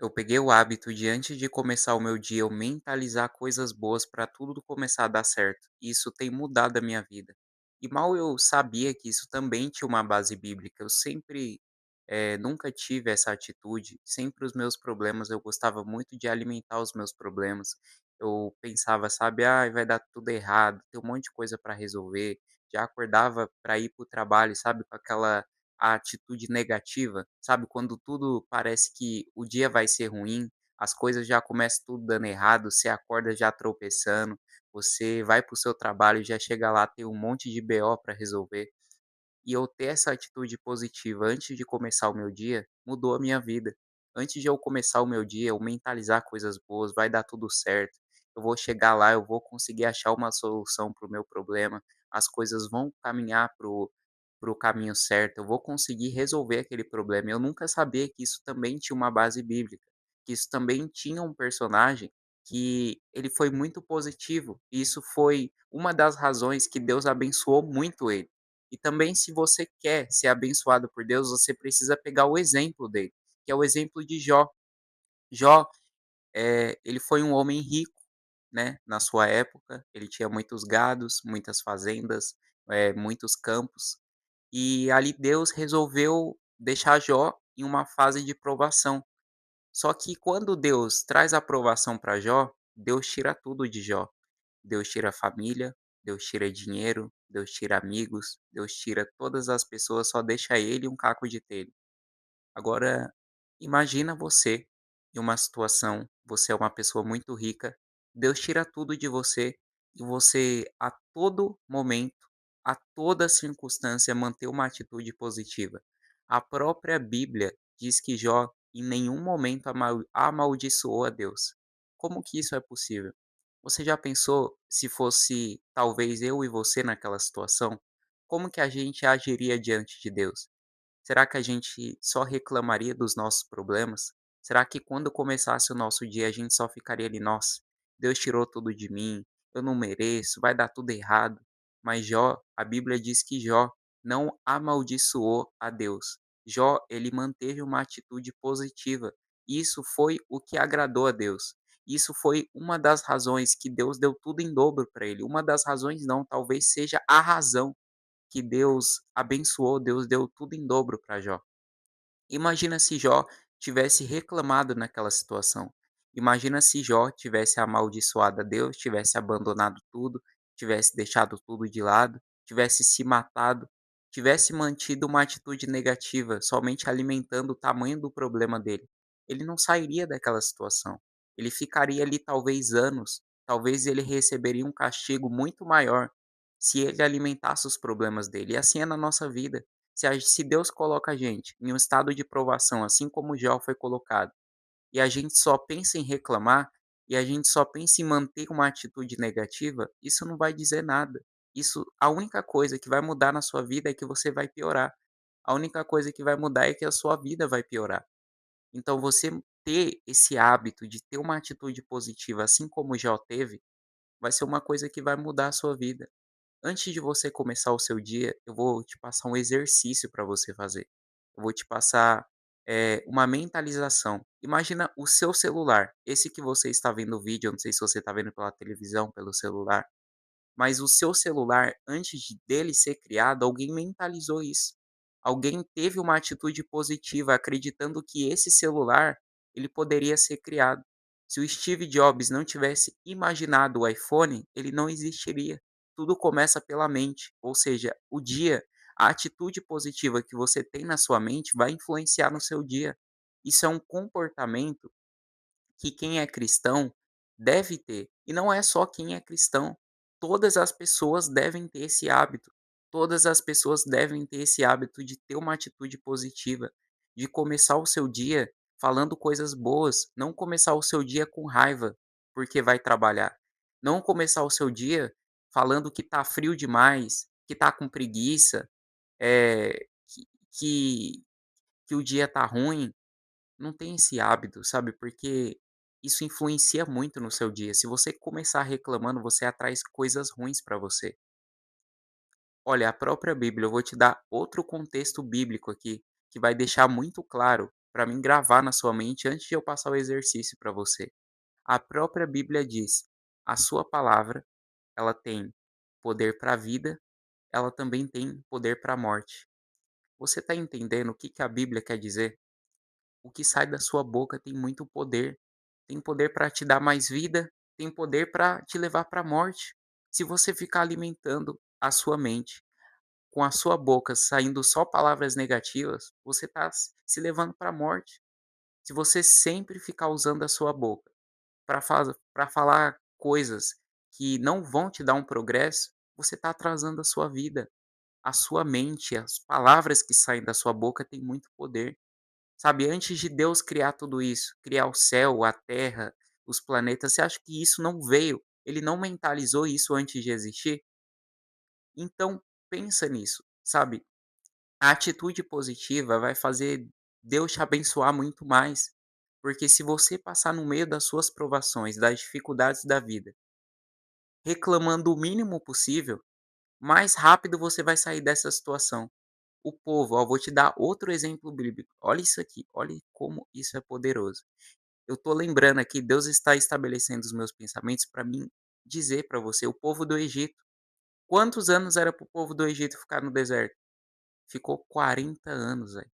Eu peguei o hábito de antes de começar o meu dia, eu mentalizar coisas boas para tudo começar a dar certo. E isso tem mudado a minha vida. E mal eu sabia que isso também tinha uma base bíblica. Eu sempre, nunca tive essa atitude. Sempre os meus problemas, eu gostava muito de alimentar os meus problemas. Eu pensava, sabe, ah, vai dar tudo errado, tem um monte de coisa para resolver. Já acordava para ir para o trabalho, sabe, com aquela a atitude negativa, sabe, quando tudo parece que o dia vai ser ruim, as coisas já começam tudo dando errado, você acorda já tropeçando, você vai para o seu trabalho e já chega lá, tem um monte de BO para resolver. E eu ter essa atitude positiva antes de começar o meu dia, mudou a minha vida. Antes de eu começar o meu dia, eu mentalizar coisas boas, vai dar tudo certo. Eu vou chegar lá, eu vou conseguir achar uma solução para o meu problema. As coisas vão caminhar para o caminho certo. Eu vou conseguir resolver aquele problema. Eu nunca sabia que isso também tinha uma base bíblica, que isso também tinha um personagem que ele foi muito positivo. E isso foi uma das razões que Deus abençoou muito ele. E também se você quer ser abençoado por Deus, você precisa pegar o exemplo dele, que é o exemplo de Jó. Jó, ele foi um homem rico, né, na sua época, ele tinha muitos gados, muitas fazendas, muitos campos, e ali Deus resolveu deixar Jó em uma fase de provação. Só que quando Deus traz a aprovação para Jó, Deus tira tudo de Jó. Deus tira a família, Deus tira dinheiro, Deus tira amigos, Deus tira todas as pessoas, só deixa ele e um caco de telha. Agora, imagina você em uma situação, você é uma pessoa muito rica, Deus tira tudo de você e você a todo momento, a toda circunstância manter uma atitude positiva. A própria Bíblia diz que Jó em nenhum momento amaldiçoou a Deus. Como que isso é possível? Você já pensou se fosse talvez eu e você naquela situação? Como que a gente agiria diante de Deus? Será que a gente só reclamaria dos nossos problemas? Será que quando começasse o nosso dia a gente só ficaria ali: "Nossa, Deus tirou tudo de mim, eu não mereço, vai dar tudo errado"? Mas Jó, a Bíblia diz que Jó não amaldiçoou a Deus. Jó, ele manteve uma atitude positiva. Isso foi o que agradou a Deus. Isso foi uma das razões que Deus deu tudo em dobro para ele. Uma das razões não, talvez seja a razão que Deus abençoou, Deus deu tudo em dobro para Jó. Imagina se Jó tivesse reclamado naquela situação. Imagina se Jó tivesse amaldiçoado a Deus, tivesse abandonado tudo, tivesse deixado tudo de lado, tivesse se matado, tivesse mantido uma atitude negativa, somente alimentando o tamanho do problema dele. Ele não sairia daquela situação. Ele ficaria ali talvez anos, talvez ele receberia um castigo muito maior se ele alimentasse os problemas dele. E assim é na nossa vida. Se Deus coloca a gente em um estado de provação, assim como Jó foi colocado, e a gente só pensa em reclamar, e a gente só pensa em manter uma atitude negativa, isso não vai dizer nada. Isso, a única coisa que vai mudar na sua vida é que você vai piorar. A única coisa que vai mudar é que a sua vida vai piorar. Então você ter esse hábito de ter uma atitude positiva, assim como Jó teve, vai ser uma coisa que vai mudar a sua vida. Antes de você começar o seu dia, eu vou te passar um exercício para você fazer. Eu vou te passar, uma mentalização. Imagina o seu celular, esse que você está vendo o vídeo, eu não sei se você está vendo pela televisão, pelo celular. Mas o seu celular, antes dele ser criado, alguém mentalizou isso. Alguém teve uma atitude positiva, acreditando que esse celular, ele poderia ser criado. Se o Steve Jobs não tivesse imaginado o iPhone, ele não existiria. Tudo começa pela mente, ou seja, o dia, a atitude positiva que você tem na sua mente vai influenciar no seu dia. Isso é um comportamento que quem é cristão deve ter. E não é só quem é cristão. Todas as pessoas devem ter esse hábito. Todas as pessoas devem ter esse hábito de ter uma atitude positiva, de começar o seu dia falando coisas boas, não começar o seu dia com raiva porque vai trabalhar. Não começar o seu dia falando que tá frio demais, que tá com preguiça, que, que, que o dia tá ruim. Não tem esse hábito, sabe, porque isso influencia muito no seu dia. Se você começar reclamando, você atrai coisas ruins para você. Olha, a própria Bíblia, eu vou te dar outro contexto bíblico aqui, que vai deixar muito claro para mim gravar na sua mente antes de eu passar o exercício para você. A própria Bíblia diz: "A sua palavra, ela tem poder para a vida, ela também tem poder para a morte". Você está entendendo o que que a Bíblia quer dizer? O que sai da sua boca tem muito poder. Tem poder para te dar mais vida, tem poder para te levar para a morte. Se você ficar alimentando a sua mente com a sua boca saindo só palavras negativas, você está se levando para a morte. Se você sempre ficar usando a sua boca para falar coisas que não vão te dar um progresso, você está atrasando a sua vida. A sua mente, as palavras que saem da sua boca têm muito poder. Sabe, antes de Deus criar tudo isso, criar o céu, a terra, os planetas, você acha que isso não veio? Ele não mentalizou isso antes de existir? Então, pensa nisso, sabe? A atitude positiva vai fazer Deus te abençoar muito mais. Porque se você passar no meio das suas provações, das dificuldades da vida, reclamando o mínimo possível, mais rápido você vai sair dessa situação. O povo, ó, vou te dar outro exemplo bíblico. Olha isso aqui, olha como isso é poderoso. Eu tô lembrando aqui, Deus está estabelecendo os meus pensamentos para mim dizer para você, o povo do Egito. Quantos anos era para o povo do Egito ficar no deserto? Ficou 40 anos, velho.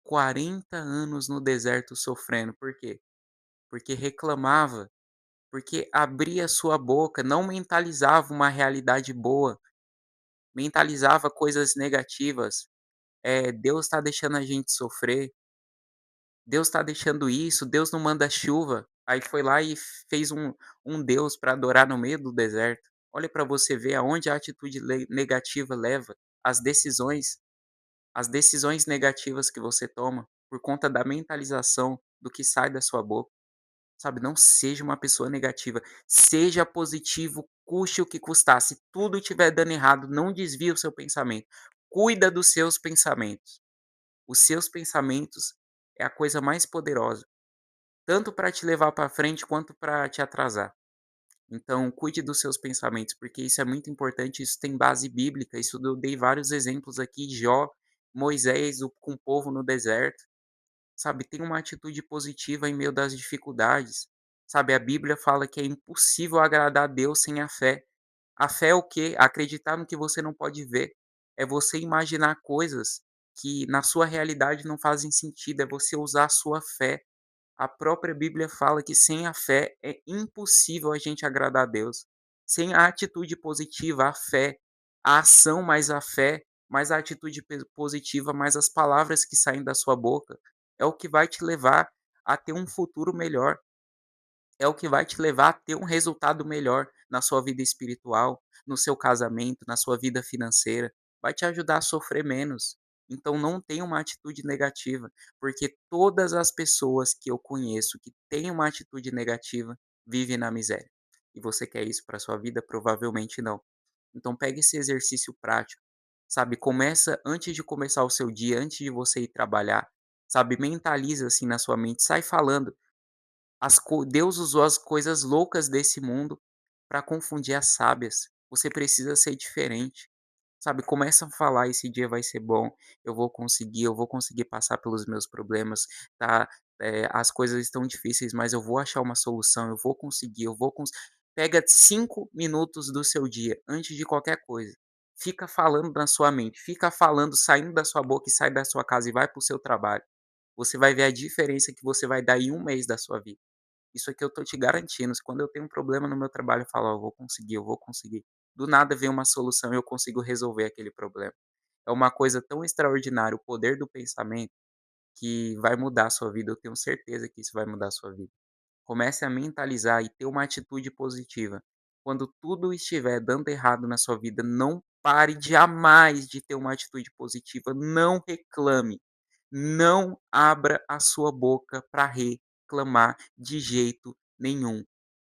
40 anos no deserto sofrendo. Por quê? Porque reclamava, porque abria sua boca, não mentalizava uma realidade boa, mentalizava coisas negativas. Deus está deixando a gente sofrer, Deus está deixando isso, Deus não manda chuva. Aí foi lá e fez um Deus para adorar no meio do deserto. Olha para você ver aonde a atitude negativa leva, as decisões, as decisões negativas que você toma por conta da mentalização do que sai da sua boca. Sabe, não seja uma pessoa negativa, seja positivo, custe o que custar. Se tudo estiver dando errado, não desvie o seu pensamento. Cuida dos seus pensamentos. Os seus pensamentos é a coisa mais poderosa, tanto para te levar para frente quanto para te atrasar. Então, cuide dos seus pensamentos, porque isso é muito importante, isso tem base bíblica, isso eu dei vários exemplos aqui, Jó, Moisés, com o povo no deserto. Sabe, tem uma atitude positiva em meio das dificuldades. Sabe, a Bíblia fala que é impossível agradar a Deus sem a fé. A fé é o quê? Acreditar no que você não pode ver. É você imaginar coisas que na sua realidade não fazem sentido, é você usar a sua fé. A própria Bíblia fala que sem a fé é impossível a gente agradar a Deus. Sem a atitude positiva, a fé, a ação mais a fé, mais a atitude positiva, mais as palavras que saem da sua boca, é o que vai te levar a ter um futuro melhor. É o que vai te levar a ter um resultado melhor na sua vida espiritual, no seu casamento, na sua vida financeira. Vai te ajudar a sofrer menos. Então não tenha uma atitude negativa, porque todas as pessoas que eu conheço que têm uma atitude negativa vivem na miséria. E você quer isso para sua vida? Provavelmente não. Então pegue esse exercício prático, sabe? Começa antes de começar o seu dia, antes de você ir trabalhar, sabe? Mentaliza assim na sua mente, sai falando Deus usou as coisas loucas desse mundo para confundir as sábias. Você precisa ser diferente. Sabe, começa a falar: "Esse dia vai ser bom, eu vou conseguir passar pelos meus problemas, tá, as coisas estão difíceis, mas eu vou achar uma solução, eu vou conseguir, eu vou cons". Pega 5 minutos do seu dia, antes de qualquer coisa, fica falando na sua mente, fica falando saindo da sua boca e sai da sua casa e vai para o seu trabalho. Você vai ver a diferença que você vai dar em um mês da sua vida. Isso aqui eu tô te garantindo, se quando eu tenho um problema no meu trabalho eu falo: "Ó, eu vou conseguir, eu vou conseguir". Do nada vem uma solução e eu consigo resolver aquele problema. É uma coisa tão extraordinária o poder do pensamento, que vai mudar a sua vida, eu tenho certeza que isso vai mudar a sua vida. Comece a mentalizar e ter uma atitude positiva. Quando tudo estiver dando errado na sua vida, não pare jamais de ter uma atitude positiva, não reclame. Não abra a sua boca para reclamar de jeito nenhum.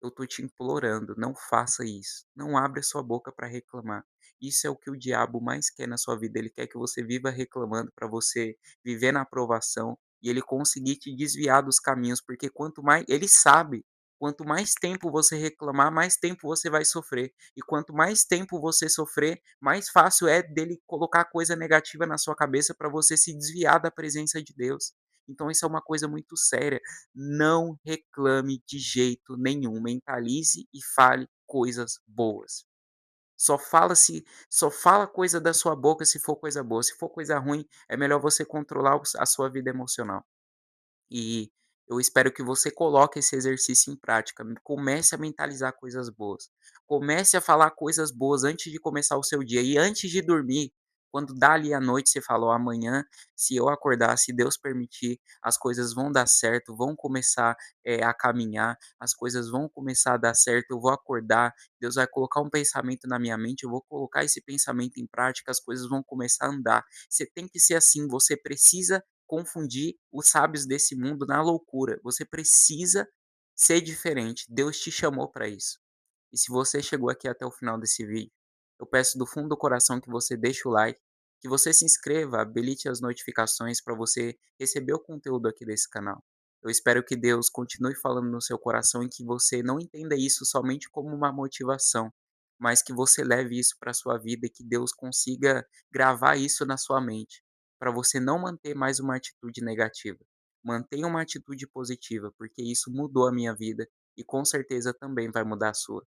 Eu tô te implorando, não faça isso. Não abra sua boca para reclamar. Isso é o que o diabo mais quer na sua vida. Ele quer que você viva reclamando para você viver na aprovação e ele conseguir te desviar dos caminhos, porque quanto mais ele sabe, quanto mais tempo você reclamar, mais tempo você vai sofrer. E quanto mais tempo você sofrer, mais fácil é dele colocar coisa negativa na sua cabeça para você se desviar da presença de Deus. Então isso é uma coisa muito séria. Não reclame de jeito nenhum, mentalize e fale coisas boas. Só fala se só fala coisa da sua boca se for coisa boa, se for coisa ruim, é melhor você controlar a sua vida emocional. E eu espero que você coloque esse exercício em prática. Comece a mentalizar coisas boas. Comece a falar coisas boas antes de começar o seu dia. E antes de dormir, quando dá ali a noite, você fala: "Ó, amanhã, se eu acordar, se Deus permitir, as coisas vão dar certo, vão começar, a caminhar, as coisas vão começar a dar certo, eu vou acordar, Deus vai colocar um pensamento na minha mente, eu vou colocar esse pensamento em prática, as coisas vão começar a andar". Você tem que ser assim, você precisa confundir os sábios desse mundo na loucura. Você precisa ser diferente. Deus te chamou para isso. E se você chegou aqui até o final desse vídeo, eu peço do fundo do coração que você deixe o like, que você se inscreva, habilite as notificações para você receber o conteúdo aqui desse canal. Eu espero que Deus continue falando no seu coração e que você não entenda isso somente como uma motivação, mas que você leve isso para sua vida e que Deus consiga gravar isso na sua mente, para você não manter mais uma atitude negativa. Mantenha uma atitude positiva, porque isso mudou a minha vida e com certeza também vai mudar a sua.